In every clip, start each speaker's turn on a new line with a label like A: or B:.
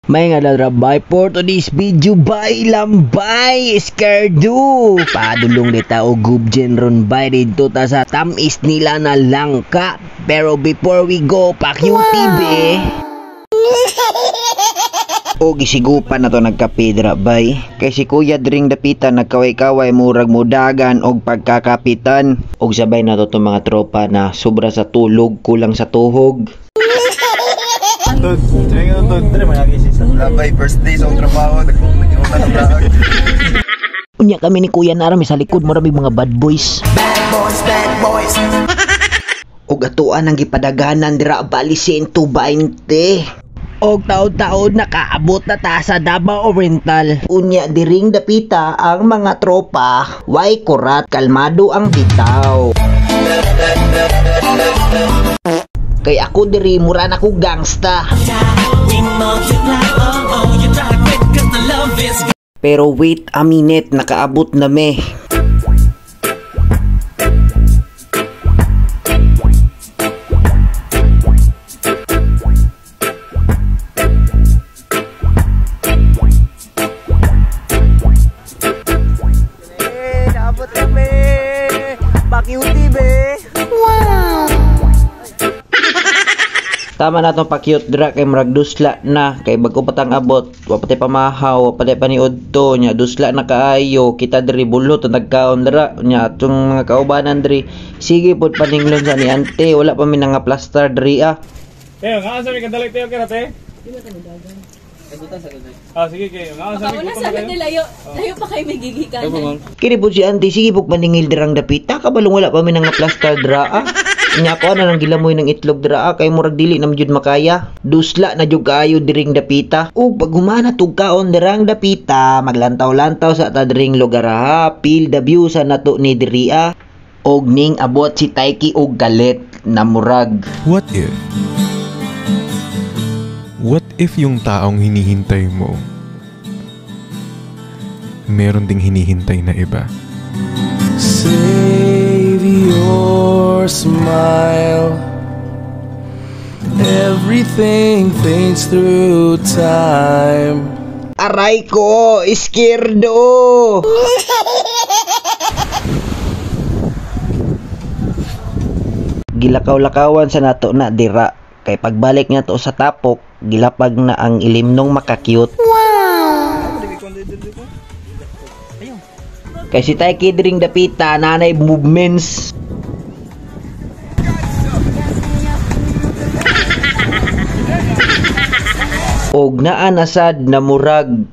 A: May nga larabay for today's video by lambay iskardo. Padulong dita o gubjen ron by dito ta sa tamis nila na langka. Pero before we go, pa-cutie be. O gisigupan na to nagkapidra bay. Kay si Kuya dring dapitan nagkaway-kaway murag mudagan og pagkakapitan. Og sabay na to mga tropa na sobra sa tulog kulang sa tuhog.
B: Labay, first day sa trabaho, nag-iutan ng lahat.
A: Unya kami ni Kuya Narami sa likod, maraming mga bad boys.
B: Bad boys, bad boys.
A: Og atuan ang gipadaganan dira bali 120. Og taod-taod nakaabot na ta sa Davao Oriental. Unya diring dapita ang mga tropa, way kurat, kalmado ang bitaw. Kay ako diri mura na ko gangsta. Pero wait a minute, nakaabot na me.
B: Naabot kami. Pa-cutie be.
A: Tama na itong pa-cute dra kay murag dusla na kay bago patang abot wapatay pamahaw wapatay paniud to nya dusla na kaayo kita diri bulot nagkaon dra nya atong mga kaubanan diri sige pod paninglon sa ni ante wala pa mi nga plaster diri
C: Teo nga sa mi kadalik teo kira te dili ta dagan sige kayo nga sa mi
D: sa akin layo pa kay magigikan
A: kini pod si ante sige pod paningil dirang dapita kabalong wala pa mi nga plaster dra nya ko na nang gilamoy ng itlog dira kay murag dili na jud makaya dusla na jud kaayo diring dapita ug pag humana tugkaon dirang dapita maglantaw-lantaw sa ta diring lugar ha feel the view sa nato ni diri og ning abot si Taiki og galit na murag
E: what if yung taong hinihintay mo meron ding hinihintay na iba.
F: Save your smile. Everything fades through time.
A: aray ko iskirdo. Gilakaw-lakawan sa nato na dira kay pagbalik nga to sa tapok gilapag na ang ilimnong makakyut. Kay si Taiki dring dapita nanay movements. Og naa nasad na murag.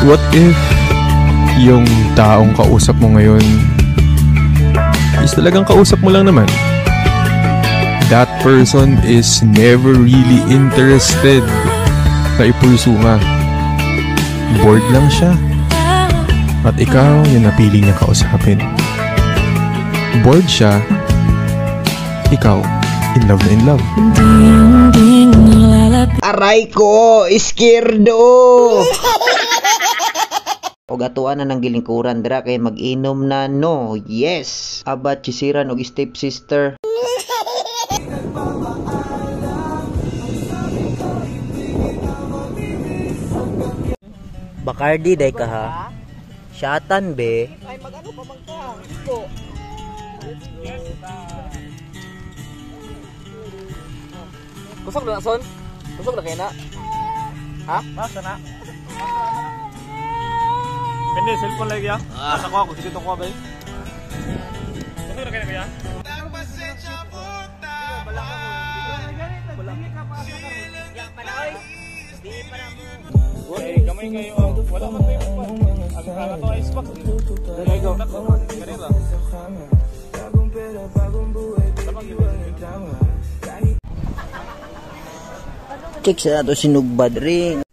E: What if yung taong kausap mo ngayon is talagang kausap mo lang naman? That person is never really interested na ipulso nga. Bored lang siya. At ikaw yung napili niya kausapin. Bored siya, ikaw, in love na in love.
A: Aray ko, iskirdo! O gatuan na ng gilingkuran dira kay mag-inom na no, yes! Aba, chisiran og stepsister. Bacardi day ka ha? Syatan be.
B: Ay, mag-ano pa man ka? Ito. Kusog na, son? Kusog na kayo na? Ha? Basta na?
C: Pende cellphone lagi ya asa ko ako dito ko ba kusog na kayo kaya Oy, gamay kayo. Wala man tayo pa. Ang to ice box. Dali go. Kanila.
A: Check sa nato sinugbad ring.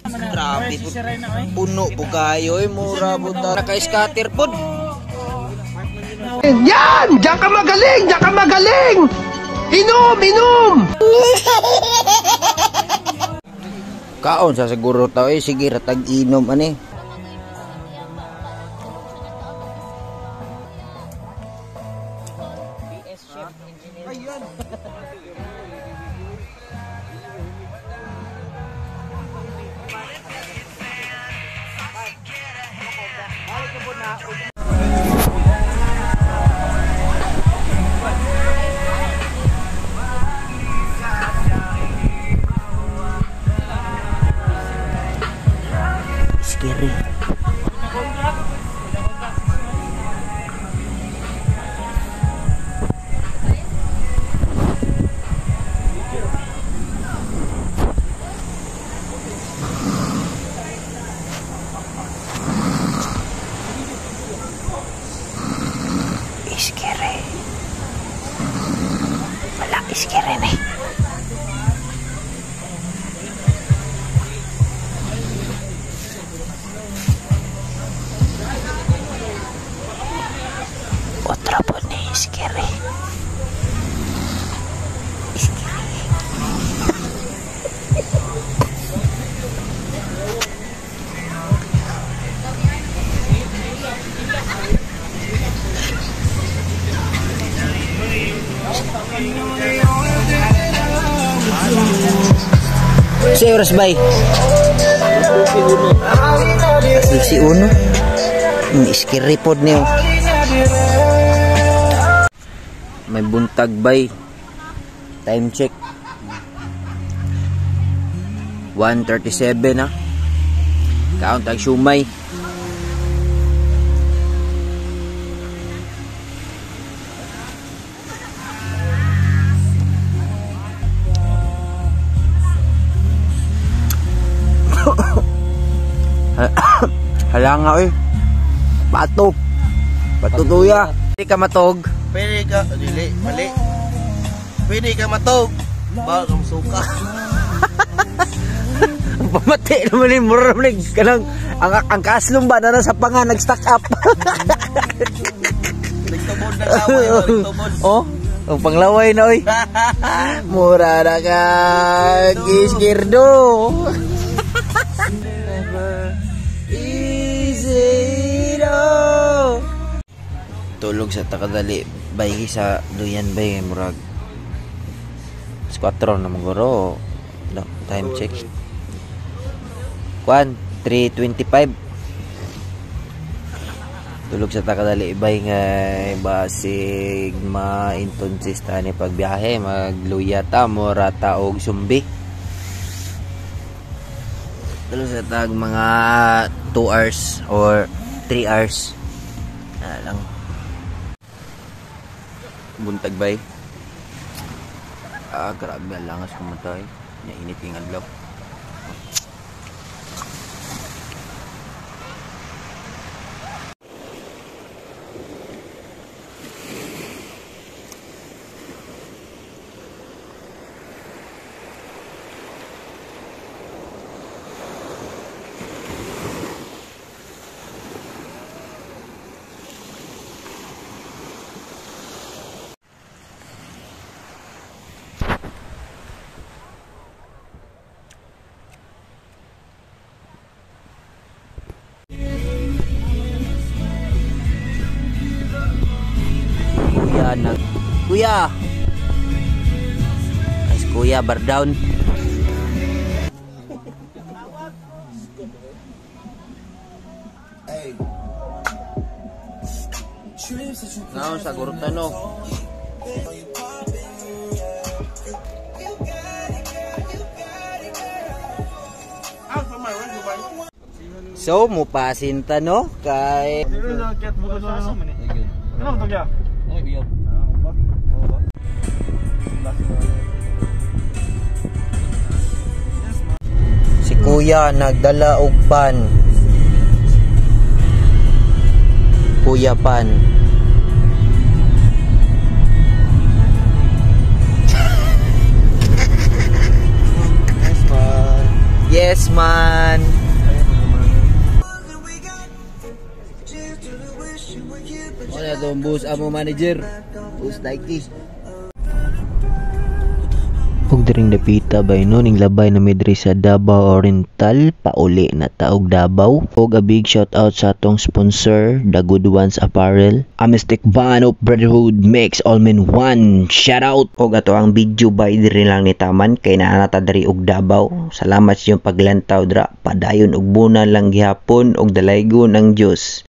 A: Grabe po. Puno po kayo mura po ta. Naka-scatter po.
F: Yan! Diyan ka magaling! Diyan ka magaling! Inom! Inom!
A: Kaon sa siguro tao sige ratag inom ani. Scary. Scary. Wala, scary na eh. Otra po ni scary. Scary. Si oras bay? Si uno. Scary pod niyo. May buntag bay. Time check. 1:37 na. Count ang sumay. Hala nga eh. Pato. Patutuya. Pwede ka matog.
F: Pwede ka, dili, mali. Pwede ka matog. Ba, kang suka.
A: Pamati naman yung muralig ka lang. Ang kaslong ba na nasa panga nag-stack up.
F: Nagtubod na laway, nagtubod.
A: Oh, ang panglaway na oy. Mura na ka. Giskirdo. Easy no. Tulog sa takadali. Bay sa duyan bay murag. 4 na maguro. Time check. 3:25. Tulog sa takadali bay nga basig ma-intonsista ni pagbiyahe magluyata morata og sumbi. Tulog sa tag mga 2 hours or 3 hours. Lang. Buntag bay. Grabe ang langas kumatay. Nainit yung adlaw. Kuya. Ay, kuya, bar down. Naon sa gurutan no. So, mupasinta no kay si kuya nagdala og pan. Kuya pan. Yes man. Wala itong bus amo manager. Bus Daiki. Og diring dapita bay no ning labay na midri sa Davao Oriental pauli na taog Davao. Og a big shout out sa atong sponsor, The Good Ones Apparel. A mystic bond of brotherhood makes all men one. Shout out. Og ato ang video bay diri lang ni taman kay naa ta diri og Davao. Salamat sa iyong paglantaw dra. Padayon og bunan lang gihapon og dalaygon ang Dios.